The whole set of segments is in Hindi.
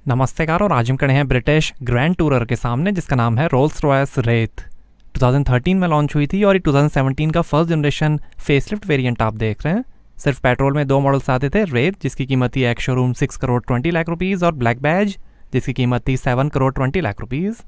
नमस्तेकार और आज हम खड़े हैं ब्रिटिश ग्रैंड टूरर के सामने जिसका नाम है रोल्स रॉयस रेथ। 2013 में लॉन्च हुई थी और ये 2017 का फर्स्ट जनरेशन फेसलिफ्ट वेरिएंट आप देख रहे हैं। सिर्फ पेट्रोल में दो मॉडल्स आते थे, रेथ जिसकी कीमत थी ex showroom 6 crore 20 lakh rupees और ब्लैक बैज जिसकी कीमत थी 7 करोड़ 20 लाख रुपीज़।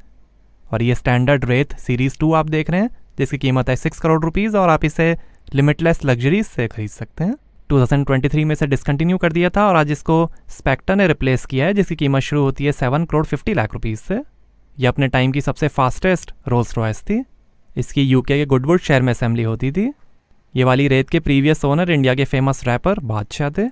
और ये स्टैंडर्ड रेथ सीरीज़ 2 आप देख रहे हैं जिसकी कीमत है 6 करोड़ रुपीज़ और आप इसे लिमिटलेस लग्जरीज से खरीद सकते हैं। 2023 में से डिसकंटिन्यू कर दिया था और आज इसको स्पेक्टर ने रिप्लेस किया है जिसकी कीमत शुरू होती है 7 करोड़ 50 लाख रुपीज़ से। यह अपने टाइम की सबसे फास्टेस्ट रोल्स रॉयस थी। इसकी यूके के गुडवुड शहर में असेंबली होती थी। ये वाली रेत के प्रीवियस ओनर इंडिया के फेमस रैपर बादशाह थे।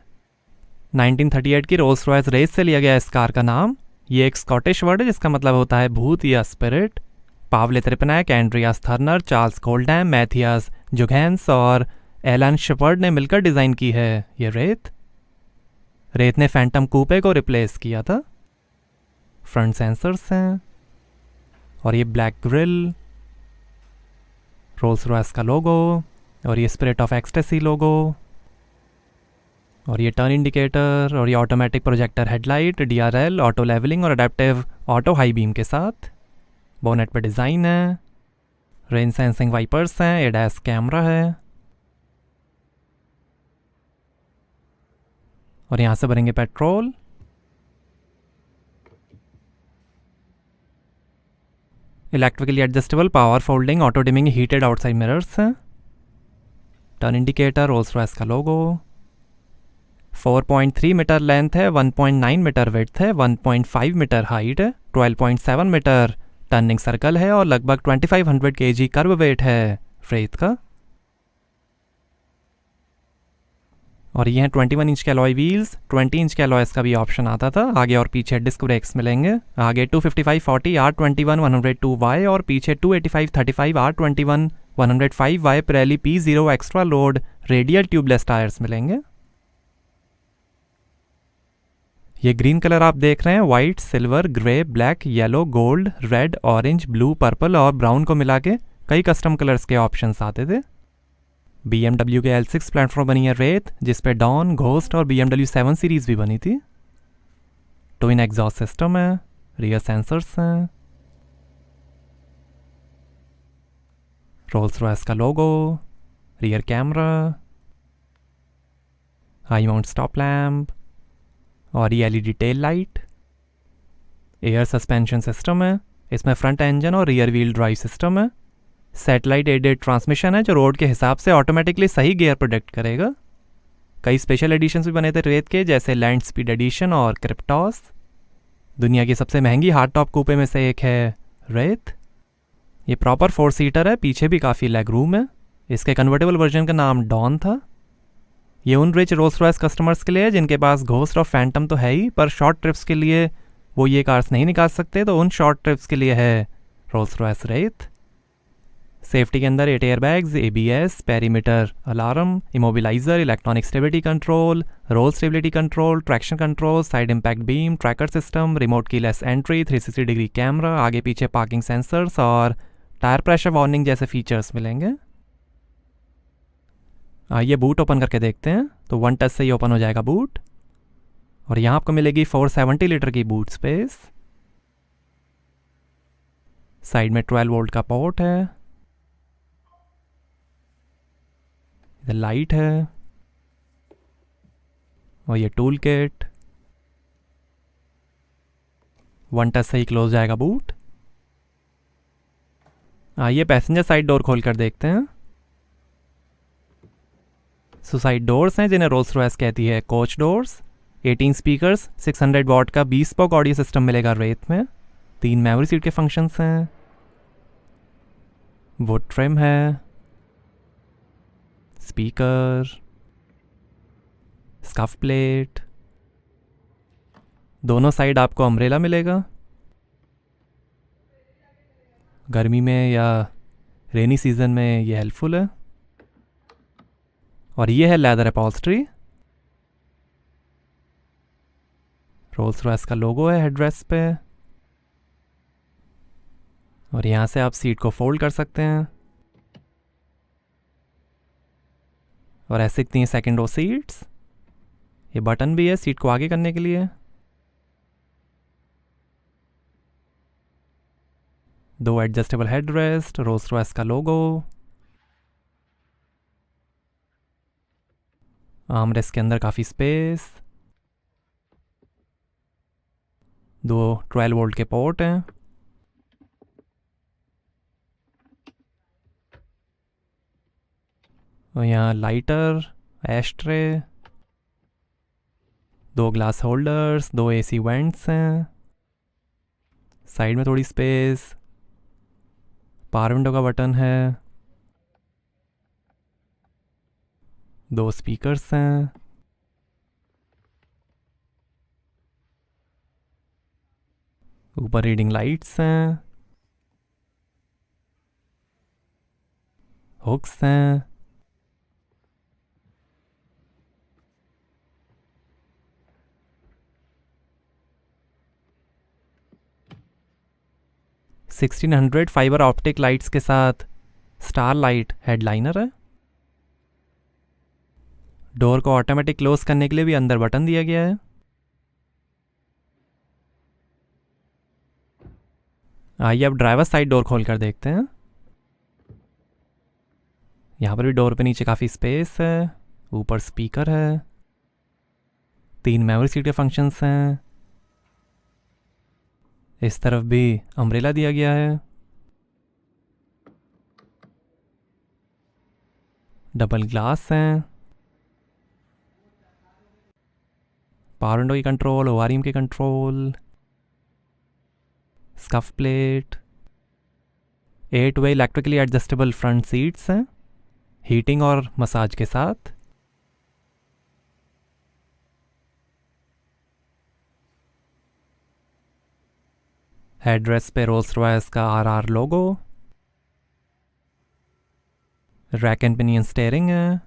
1938 की रोल्स रॉयस रेस से लिया गया इस कार का नाम। ये एक स्कॉटिश वर्ड है जिसका मतलब होता है भूत या स्पिरिट। पावले त्रिपनायक, Andreas Thurner, Charles Coldham, Matthias Junghanns और एलन शेपर्ड ने मिलकर डिज़ाइन की है ये रेत ने फैंटम कूपे को रिप्लेस किया था। फ्रंट सेंसर्स हैं और ये ब्लैक ग्रिल, रोल्स रॉयस का लोगो और ये स्पिरिट ऑफ एक्सटेसी लोगो और ये टर्न इंडिकेटर और ये automatic projector headlight, DRL, auto leveling और अडेप्टिव ऑटो हाई बीम के साथ। बोनेट पे डिज़ाइन है, रेन सेंसिंग वाइपर्स हैं, एडैस कैमरा है और यहाँ से भरेंगे petrol. Electrically adjustable power folding auto dimming heated outside mirrors हैं। टर्न इंडिकेटर, रोल्स रॉयस का लोगो। 4.3 मीटर लेंथ है, 1.9 मीटर विड्थ है, 1.5 मीटर हाइट है, 12.7 मीटर टर्निंग सर्कल है और लगभग 2500 kg कर्व वेट है रेत का। और ये हैं 21 इंच के अलॉय व्हील्स। 20 इंच के अलॉयस का भी ऑप्शन आता था। आगे और पीछे डिस्क ब्रेक्स मिलेंगे। आगे 255/40 R21 102Y और पीछे 285/35 R21 105Y Pirelli P0 extra load radial tubeless tyres मिलेंगे। ये ग्रीन कलर आप देख रहे हैं, white, silver, grey, black, yellow, gold, red, orange, blue, purple और ब्राउन को मिला के कई कस्टम कलर्स के ऑप्शंस आते थे। BMW के L6 प्लेटफॉर्म बनी है रेत जिस पे डॉन, घोस्ट और BMW 7 सीरीज भी बनी थी। ट्विन एग्जॉस्ट सिस्टम है, रियर सेंसर्स हैं, रोल्स रॉयस का logo, rear camera, high mount stop lamp और ये LED tail light. Air suspension system है, इसमें फ्रंट इंजन और रियर व्हील ड्राइव सिस्टम है। सैटेलाइट एडेड ट्रांसमिशन है जो रोड के हिसाब से ऑटोमेटिकली सही गियर प्रोडक्ट करेगा। कई स्पेशल एडिशंस भी बने थे रेत के, जैसे लैंड स्पीड एडिशन और क्रिप्टॉस। दुनिया की सबसे महंगी हार्ड टॉप कूपे में से एक है रेत। ये प्रॉपर 4 सीटर है, पीछे भी काफ़ी लेग रूम है। इसके कन्वर्टेबल वर्जन का नाम डॉन था। ये उन रिच रोल्स रॉयस कस्टमर्स के लिए है जिनके पास घोस्ट और फैंटम तो है ही, पर शॉर्ट ट्रिप्स के लिए वो ये कार्स नहीं निकाल सकते, तो उन शॉर्ट ट्रिप्स के लिए है रोल्स रॉयस रेत। सेफ्टी के अंदर 8 airbags, ABS, perimeter alarm, immobiliser, electronic stability control, roll stability control, traction control, side impact beam, tracker system, remote keyless entry, 360 degree camera, आगे पीछे पार्किंग सेंसर्स और टायर प्रेशर वार्निंग जैसे फीचर्स मिलेंगे। आइए बूट ओपन करके देखते हैं। तो 1 टच से ही ओपन हो जाएगा बूट और यहाँ आपको मिलेगी 470 लीटर की बूट स्पेस। साइड में 12 वोल्ट का पोर्ट है, इधर लाइट है और ये टूल किट। 1 टच से ही क्लोज जाएगा बूट। आइए पैसेंजर साइड डोर खोल कर देखते हैं। सुसाइड डोर्स हैं जिन्हें रोल्स रॉयस कहती है कोच डोर्स। 18 स्पीकर्स, 600 वॉट का bespoke ऑडियो सिस्टम मिलेगा रेत में। 3 मेमोरी सीट के फंक्शंस हैं, वुड ट्रिम है, स्पीकर, स्कफ प्लेट। दोनों साइड आपको अम्ब्रेला मिलेगा। गर्मी में या रेनी सीजन में ये हेल्पफुल है। और ये है लेदर अपॉल्स्ट्री। रोल्स रॉयस का लोगो है हेडरेस्ट पे और यहाँ से आप सीट को फोल्ड कर सकते हैं और ऐसे दिखती हैं सेकंड रो सीट्स। ये बटन भी है सीट को आगे करने के लिए। दो एडजस्टेबल हेडरेस्ट, रोल्स रॉयस का लोगो, आर्मरेस्ट के अंदर काफ़ी स्पेस, दो 12 वोल्ट के पोर्ट हैं, और यहाँ लाइटर, एस्ट्रे, दो ग्लास होल्डर्स, दो एसी वेंट्स हैं, साइड में थोड़ी स्पेस, पावर विंडो का बटन है, दो स्पीकर्स हैं, ऊपर रीडिंग लाइट्स हैं, हुक्स हैं, $1600 फाइबर ऑप्टिक लाइट्स के साथ स्टार लाइट हेडलाइनर है। डोर को ऑटोमेटिक क्लोज करने के लिए भी अंदर बटन दिया गया है। आइए अब ड्राइवर साइड डोर खोल कर देखते हैं। यहाँ पर भी डोर पे नीचे काफ़ी स्पेस है, ऊपर स्पीकर है, 3 मेमोरी सीट के फंक्शंस हैं, इस तरफ भी अम्ब्रेला दिया गया है, डबल ग्लास हैं, पावर विंडो की कंट्रोल, ओआरएम के कंट्रोल, स्कफ प्लेट, 8 वे इलेक्ट्रिकली एडजस्टेबल फ्रंट सीट्स हैं, हीटिंग और मसाज के साथ। हेडरेस्ट पे रोल्स रॉयस का RR logo, rack and pinion steering है,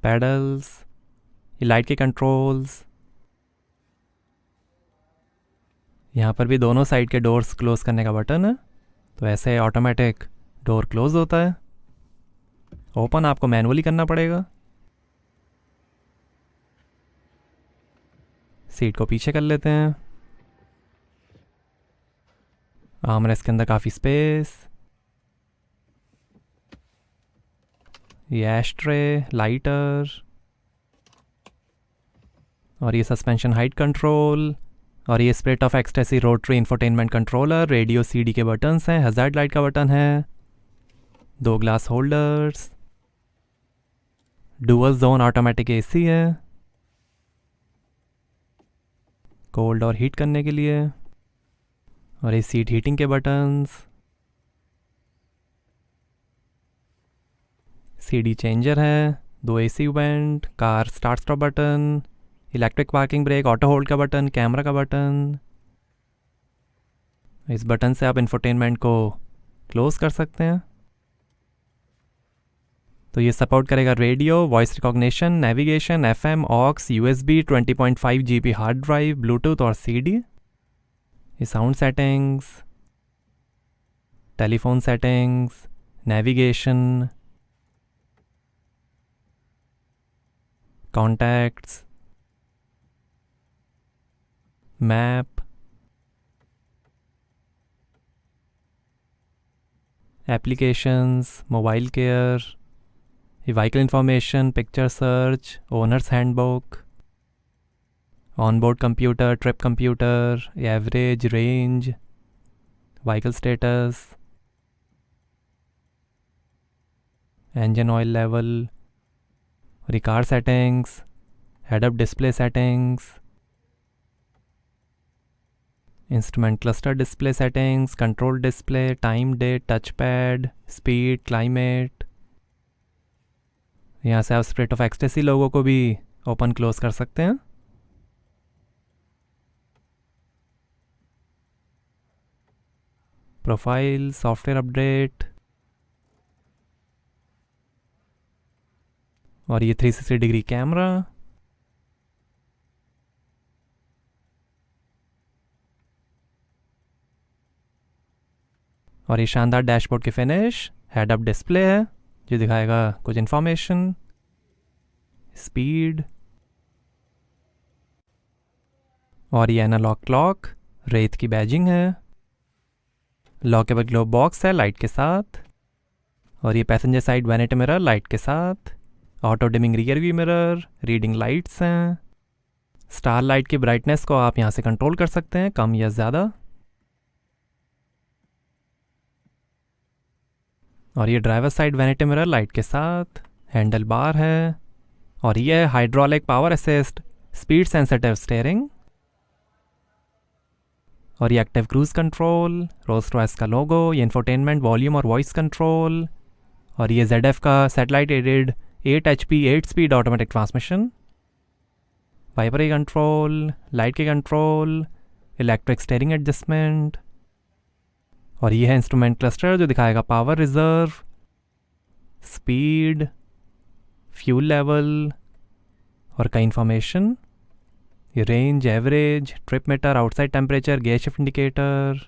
पेडल्स, लाइट के कंट्रोल्स, यहाँ पर भी दोनों साइड के डोर्स क्लोज करने का बटन है, तो ऐसे ऑटोमेटिक डोर क्लोज होता है। ओपन आपको मैनुअली करना पड़ेगा। सीट को पीछे कर लेते हैं। आर्मरेस्ट के अंदर काफ़ी स्पेस, ये एस्ट्रे, लाइटर, और ये सस्पेंशन हाइट कंट्रोल, और ये split of ecstasy rotary infotainment controller, radio CD के बटन्स हैं, हजार्ड लाइट का बटन है, दो glass holders, dual zone automatic AC है, कोल्ड और हीट करने के लिए, और ये सीट हीटिंग के बटन्स, सीडी चेंजर है, दो AC vent, car start stop button, electric parking brake, auto hold का बटन, कैमरा का बटन। इस बटन से आप इंफोटेनमेंट को क्लोज कर सकते हैं। तो ये सपोर्ट करेगा radio, voice recognition, navigation, FM, aux, USB, 20.5 GB hard drive, bluetooth और सीडी। ये sound settings, telephone settings, navigation, contacts, map, applications, mobile care, vehicle information, picture search, owners handbook, onboard computer, trip computer, average, range, vehicle status, engine oil level, car settings, head up display settings, instrument cluster display settings, control display, time, date, touch pad, speed, climate. यहाँ से आप स्प्लिट ऑफ एक्सटेसी लोगो को भी ओपन क्लोज कर सकते हैं। प्रोफाइल, सॉफ्टवेयर अपडेट, और ये 360 डिग्री कैमरा, और ये शानदार डैशबोर्ड की फिनिश, हेड अप डिस्प्ले है जो दिखाएगा कुछ इन्फॉर्मेशन, स्पीड, और ये एनालॉग क्लॉक रेत की बैजिंग है। लॉकेबल ग्लो बॉक्स है लाइट के साथ। और ये passenger side vanity mirror light के साथ। Auto dimming rear view mirror, reading lights हैं। स्टार लाइट की ब्राइटनेस को आप यहाँ से कंट्रोल कर सकते हैं, कम या ज़्यादा। और ये driver side vanity mirror light के साथ। हैंडल बार है। और ये है hydraulic power assist speed sensitive steering. और ये active cruise control, Rolls Royce का लोगो, ये इंफोटेनमेंट, वॉल्यूम और वॉइस कंट्रोल। और ये ZF का satellite aided 8 HP 8 speed automatic transmission. Wiper control, light के कंट्रोल, इलेक्ट्रिक स्टीयरिंग एडजस्टमेंट। और ये है इंस्ट्रूमेंट क्लस्टर जो दिखाएगा power reserve, speed, fuel level और कई इंफॉर्मेशन। ये range, average, trip meter, outside temperature, gear shift indicator.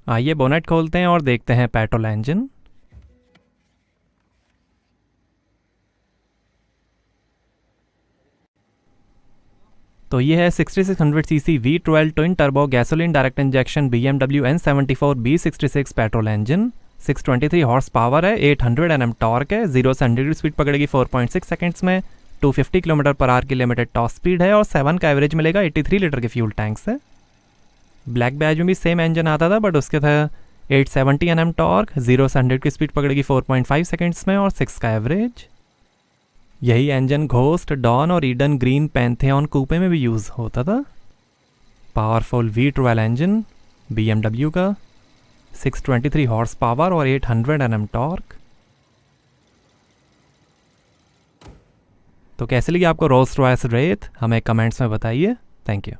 आइए बोनेट खोलते हैं और देखते हैं पेट्रोल इंजन। तो ये है 6600 CC V12 twin turbo gasoline direct injection BMW N74 B66 petrol engine. 623 horse power है, 800 Nm टॉर्क है, 0 से 100 की स्पीड पकड़ेगी 4.6 सेकंड्स में। 250 km/h की लिमिटेड टॉप स्पीड है और 7 का एवरेज मिलेगा 83 लीटर के फ्यूल टैंक से। ब्लैक बैज में भी सेम इंजन आता था बट उसके था 870 Nm टॉर्क, 0 से 100 की स्पीड पकड़ेगी 4.5 सेकंड्स में और 6 का एवरेज। यही इंजन घोस्ट, डॉन और ईडन ग्रीन पैंथियन कूपे में भी यूज़ होता था। पावरफुल V12 इंजन BMW का, 623 हॉर्स पावर और 800 Nm टॉर्क। तो कैसे लगी आपको रोल्स रॉयस रेथ, हमें कमेंट्स में बताइए। Thank you.